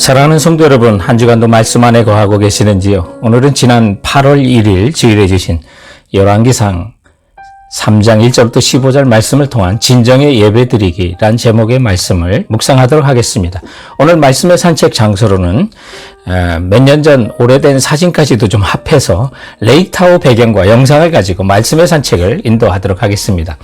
사랑하는 성도 여러분, 한 주간도 말씀 안에 거하고 계시는지요? 오늘은 지난 8월 1일 주일에 주신 열왕기상 3장 1절부터 15절 말씀을 통한 진정의 예배드리기란 제목의 말씀을 묵상하도록 하겠습니다. 오늘 말씀의 산책 장소로는 몇 년 전 오래된 사진까지도 좀 합해서 레이크타워 배경과 영상을 가지고 말씀의 산책을 인도하도록 하겠습니다.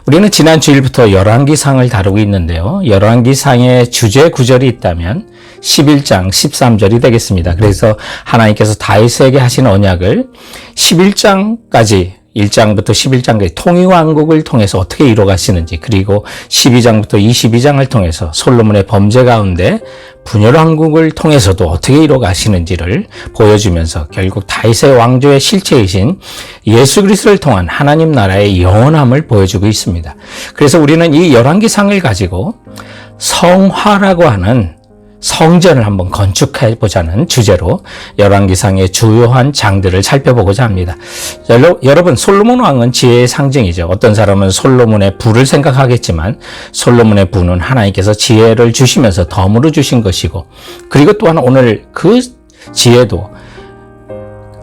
우리는 지난 주일부터 열왕기상을 다루고 있는데요. 열왕기상의 주제 구절이 있다면 11장 13절이 되겠습니다. 그래서 하나님께서 다윗에게 하신 언약을 11장까지 1장부터 11장까지 통일왕국을 통해서 어떻게 이루어가시는지, 그리고 12장부터 22장을 통해서 솔로몬의 범죄 가운데 분열왕국을 통해서도 어떻게 이루어가시는지를 보여주면서 결국 다윗의 왕조의 실체이신 예수 그리스도를 통한 하나님 나라의 영원함을 보여주고 있습니다. 그래서 우리는 이 열왕기상을 가지고 성화라고 하는 성전을 한번 건축해 보자는 주제로 열왕기상의 주요한 장들을 살펴보고자 합니다. 여러분, 솔로몬 왕은 지혜의 상징이죠. 어떤 사람은 솔로몬의 부를 생각하겠지만 솔로몬의 부는 하나님께서 지혜를 주시면서 덤으로 주신 것이고, 그리고 또한 오늘 그 지혜도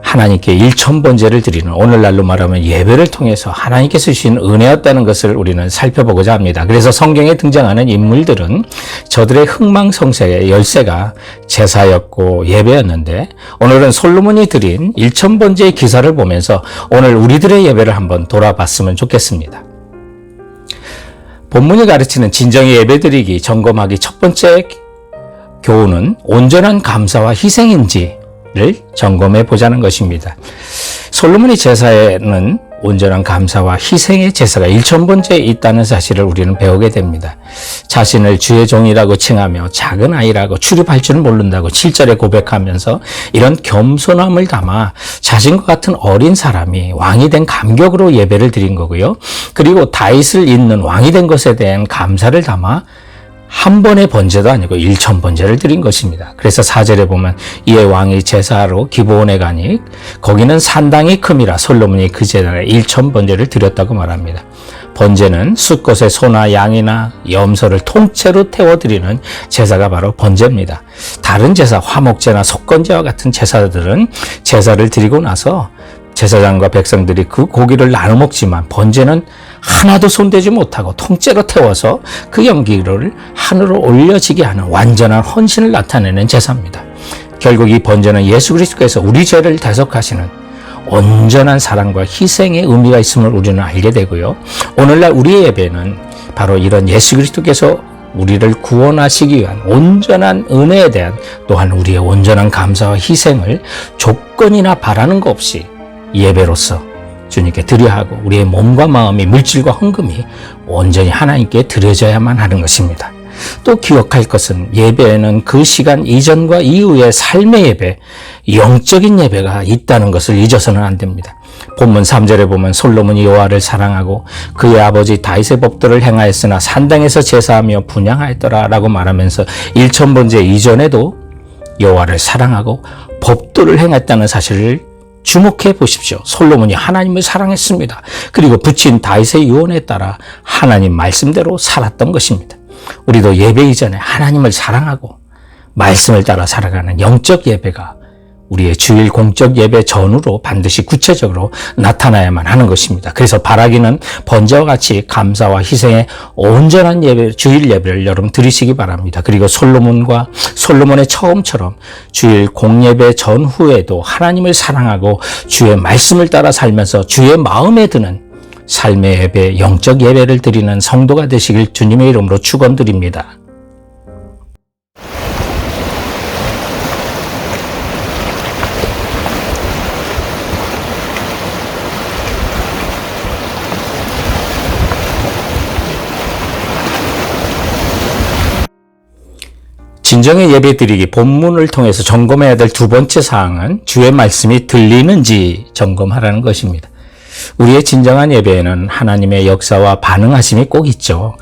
하나님께 일천번제를 드리는, 오늘날로 말하면 예배를 통해서 하나님께서 주신 은혜였다는 것을 우리는 살펴보고자 합니다. 그래서 성경에 등장하는 인물들은 저들의 흥망성쇠의 열쇠가 제사였고 예배였는데, 오늘은 솔로몬이 드린 일천번제의 기사를 보면서 오늘 우리들의 예배를 한번 돌아봤으면 좋겠습니다. 본문이 가르치는 진정의 예배드리기 점검하기 첫 번째 교훈은 온전한 감사와 희생인지 를 점검해 보자는 것입니다. 솔로몬의 제사에는 온전한 감사와 희생의 제사가 일천번제에 있다는 사실을 우리는 배우게 됩니다. 자신을 주의 종이라고 칭하며 작은 아이라고 출입할 줄은 모른다고 7절에 고백하면서 이런 겸손함을 담아 자신과 같은 어린 사람이 왕이 된 감격으로 예배를 드린 거고요. 그리고 다윗을 잇는 왕이 된 것에 대한 감사를 담아 한 번의 번제도 아니고 일천번제를 드린 것입니다. 그래서 4절에 보면 이에 왕이 제사로 기브온에 가니 거기는 산당이 큼이라 솔로몬이 그 제단에 일천번제를 드렸다고 말합니다. 번제는 숫것의 소나 양이나 염소를 통째로 태워드리는 제사가 바로 번제입니다. 다른 제사, 화목제나 속건제와 같은 제사들은 제사를 드리고 나서 제사장과 백성들이 그 고기를 나눠 먹지만 번제는 하나도 손대지 못하고 통째로 태워서 그 연기를 하늘로 올려지게 하는 완전한 헌신을 나타내는 제사입니다. 결국 이 번제는 예수 그리스도께서 우리 죄를 대속하시는 온전한 사랑과 희생의 의미가 있음을 우리는 알게 되고요. 오늘날 우리의 예배는 바로 이런 예수 그리스도께서 우리를 구원하시기 위한 온전한 은혜에 대한 또한 우리의 온전한 감사와 희생을 조건이나 바라는 것 없이 예배로서 주님께 드려야 하고, 우리의 몸과 마음이 물질과 헌금이 온전히 하나님께 드려져야만 하는 것입니다. 또 기억할 것은 예배에는 그 시간 이전과 이후의 삶의 예배, 영적인 예배가 있다는 것을 잊어서는 안 됩니다. 본문 3절에 보면 솔로몬이 여호와를 사랑하고 그의 아버지 다윗의 법도를 행하였으나 산당에서 제사하며 분향하였더라 라고 말하면서 일천번제 이전에도 여호와를 사랑하고 법도를 행했다는 사실을 주목해 보십시오. 솔로몬이 하나님을 사랑했습니다. 그리고 붙인 다윗의 유언에 따라 하나님 말씀대로 살았던 것입니다. 우리도 예배 이전에 하나님을 사랑하고 말씀을 따라 살아가는 영적 예배가 우리의 주일 공적 예배 전후로 반드시 구체적으로 나타나야만 하는 것입니다. 그래서 바라기는 번제와 같이 감사와 희생의 온전한 예배, 주일 예배를 여러분 드리시기 바랍니다. 그리고 솔로몬의 처음처럼 주일 공예배 전후에도 하나님을 사랑하고 주의 말씀을 따라 살면서 주의 마음에 드는 삶의 예배, 영적 예배를 드리는 성도가 되시길 주님의 이름으로 축원드립니다. 진정의 예배드리기 본문을 통해서 점검해야 될 두 번째 사항은 주의 말씀이 들리는지 점검하라는 것입니다. 우리의 진정한 예배에는 하나님의 역사와 반응하심이 꼭 있죠.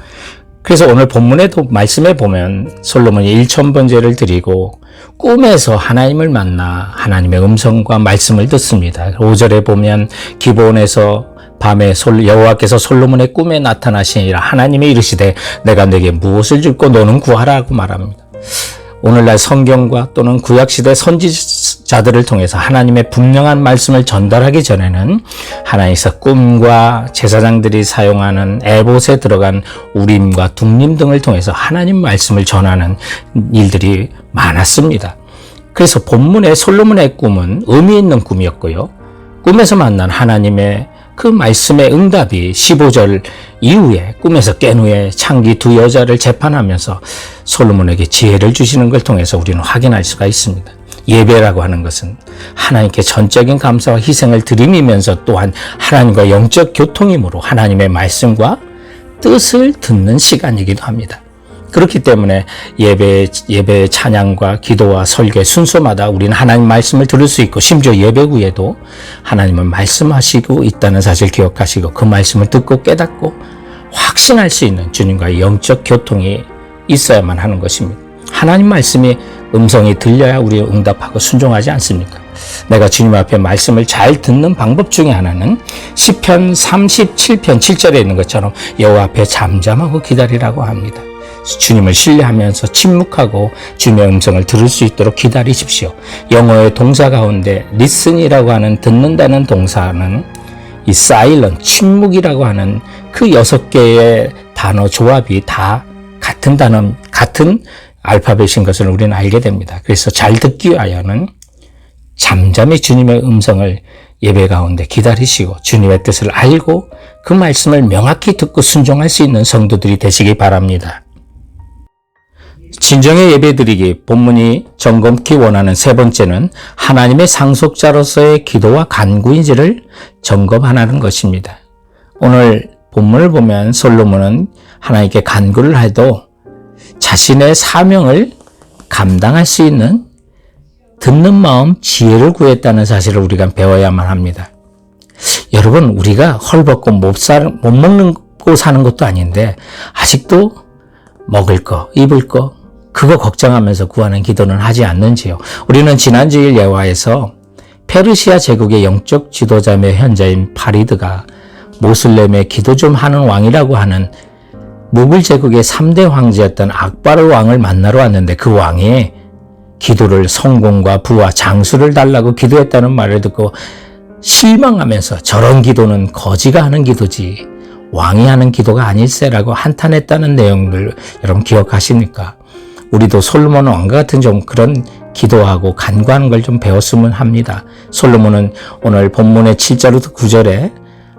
그래서 오늘 본문에도 말씀에 보면 솔로몬이 일천번제를 드리고 꿈에서 하나님을 만나 하나님의 음성과 말씀을 듣습니다. 5절에 보면 기브온에서 밤에 여호와께서 솔로몬의 꿈에 나타나시니라 하나님이 이르시되 내가 네게 무엇을 줄고 너는 구하라고 말합니다. 오늘날 성경과 또는 구약시대 선지자들을 통해서 하나님의 분명한 말씀을 전달하기 전에는 하나님께서 꿈과 제사장들이 사용하는 에봇에 들어간 우림과 둠림 등을 통해서 하나님 말씀을 전하는 일들이 많았습니다. 그래서 본문의 솔로몬의 꿈은 의미 있는 꿈이었고요. 꿈에서 만난 하나님의 그 말씀의 응답이 15절 이후에 꿈에서 깬 후에 창기 두 여자를 재판하면서 솔로몬에게 지혜를 주시는 걸 통해서 우리는 확인할 수가 있습니다. 예배라고 하는 것은 하나님께 전적인 감사와 희생을 드리면서 또한 하나님과 영적 교통이므로 하나님의 말씀과 뜻을 듣는 시간이기도 합니다. 그렇기 때문에 예배의 찬양과 기도와 설교의 순서마다 우리는 하나님 말씀을 들을 수 있고, 심지어 예배 후에도 하나님은 말씀하시고 있다는 사실 기억하시고 그 말씀을 듣고 깨닫고 확신할 수 있는 주님과의 영적 교통이 있어야만 하는 것입니다. 하나님 말씀이 음성이 들려야 우리 응답하고 순종하지 않습니까? 내가 주님 앞에 말씀을 잘 듣는 방법 중에 하나는 시편 37편 7절에 있는 것처럼 여호와 앞에 잠잠하고 기다리라고 합니다. 주님을 신뢰하면서 침묵하고 주님의 음성을 들을 수 있도록 기다리십시오. 영어의 동사 가운데 listen이라고 하는 듣는다는 동사는 이 silent, 침묵이라고 하는 그 6개의 단어 조합이 다 같은 단어, 같은 알파벳인 것을 우리는 알게 됩니다. 그래서 잘 듣기 위하여는 잠잠히 주님의 음성을 예배 가운데 기다리시고 주님의 뜻을 알고 그 말씀을 명확히 듣고 순종할 수 있는 성도들이 되시기 바랍니다. 진정의 예배드리기 본문이 점검키 원하는 세 번째는 하나님의 상속자로서의 기도와 간구인지를 점검하는 것입니다. 오늘 본문을 보면 솔로몬은 하나님께 간구를 해도 자신의 사명을 감당할 수 있는 듣는 마음, 지혜를 구했다는 사실을 우리가 배워야만 합니다. 여러분, 우리가 헐벗고 못 먹고 사는 것도 아닌데 아직도 먹을 거, 입을 거 그거 걱정하면서 구하는 기도는 하지 않는지요? 우리는 지난 주일 예화에서 페르시아 제국의 영적 지도자며 현자인 파리드가 모슬렘의 기도 좀 하는 왕이라고 하는 무굴 제국의 3대 황제였던 악바르 왕을 만나러 왔는데 그 왕이 기도를 성공과 부와 장수를 달라고 기도했다는 말을 듣고 실망하면서 저런 기도는 거지가 하는 기도지 왕이 하는 기도가 아닐세라고 한탄했다는 내용들 여러분 기억하십니까? 우리도 솔로몬 왕과 같은 좀 그런 기도하고 간구하는 걸 좀 배웠으면 합니다. 솔로몬은 오늘 본문의 7절부터 9절에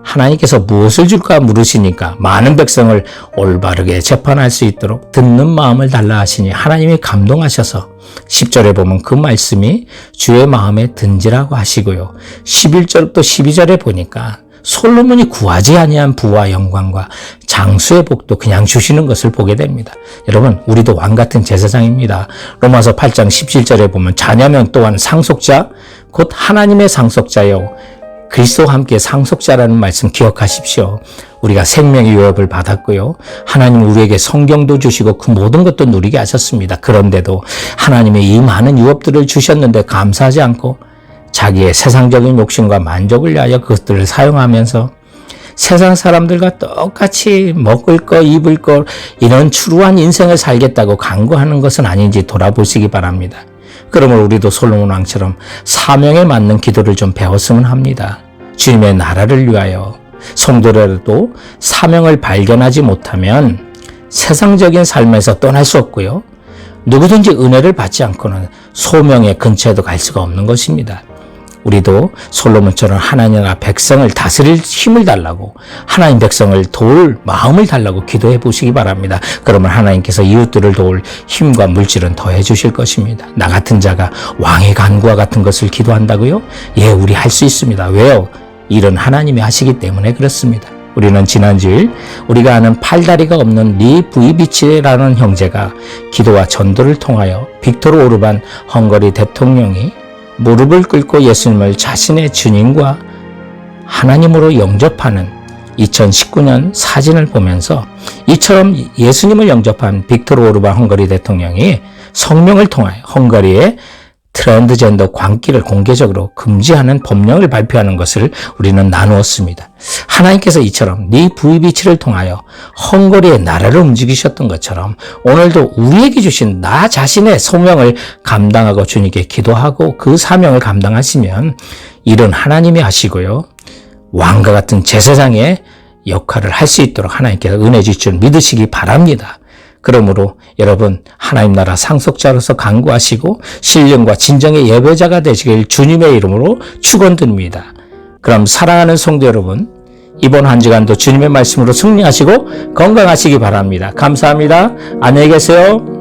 하나님께서 무엇을 줄까 물으시니까 많은 백성을 올바르게 재판할 수 있도록 듣는 마음을 달라 하시니 하나님이 감동하셔서 10절에 보면 그 말씀이 주의 마음에 든지라고 하시고요. 11절부터 12절에 보니까 솔로몬이 구하지 아니한 부와 영광과 장수의 복도 그냥 주시는 것을 보게 됩니다. 여러분, 우리도 왕 같은 제사장입니다. 로마서 8장 17절에 보면 자녀면 또한 상속자 곧 하나님의 상속자요 그리스도와 함께 상속자라는 말씀 기억하십시오. 우리가 생명의 유업을 받았고요. 하나님 우리에게 성경도 주시고 그 모든 것도 누리게 하셨습니다. 그런데도 하나님의 이 많은 유업들을 주셨는데 감사하지 않고 자기의 세상적인 욕심과 만족을 위하여 그것들을 사용하면서 세상 사람들과 똑같이 먹을 거, 입을 거 이런 추루한 인생을 살겠다고 간구하는 것은 아닌지 돌아보시기 바랍니다. 그러므로 우리도 솔로몬 왕처럼 사명에 맞는 기도를 좀 배웠으면 합니다. 주님의 나라를 위하여 성도라도 사명을 발견하지 못하면 세상적인 삶에서 떠날 수 없고요. 누구든지 은혜를 받지 않고는 소명의 근처에도 갈 수가 없는 것입니다. 우리도 솔로몬처럼 하나님 나라 백성을 다스릴 힘을 달라고 하나님 백성을 도울 마음을 달라고 기도해 보시기 바랍니다. 그러면 하나님께서 이웃들을 도울 힘과 물질은 더해 주실 것입니다. 나 같은 자가 왕의 간구와 같은 것을 기도한다고요? 예, 우리 할 수 있습니다. 왜요? 일은 하나님이 하시기 때문에 그렇습니다. 우리는 지난주일 우리가 아는 팔다리가 없는 리 부이비치라는 형제가 기도와 전도를 통하여 빅토르 오르반 헝가리 대통령이 무릎을 꿇고 예수님을 자신의 주님과 하나님으로 영접하는 2019년 사진을 보면서 이처럼 예수님을 영접한 빅토르 오르반 헝가리 대통령이 성명을 통하여 헝가리의 트랜스젠더 광기를 공개적으로 금지하는 법령을 발표하는 것을 우리는 나누었습니다. 하나님께서 이처럼 네 VB치를 통하여 헝거리의 나라를 움직이셨던 것처럼 오늘도 우리에게 주신 나 자신의 소명을 감당하고 주님께 기도하고 그 사명을 감당하시면 일은 하나님이 하시고요. 왕과 같은 제사장의 역할을 할 수 있도록 하나님께서 은혜 주실 줄 믿으시기 바랍니다. 그러므로 여러분 하나님 나라 상속자로서 간구하시고 신령과 진정의 예배자가 되시길 주님의 이름으로 축원드립니다. 그럼 사랑하는 성도 여러분, 이번 한 주간도 주님의 말씀으로 승리하시고 건강하시기 바랍니다. 감사합니다. 안녕히 계세요.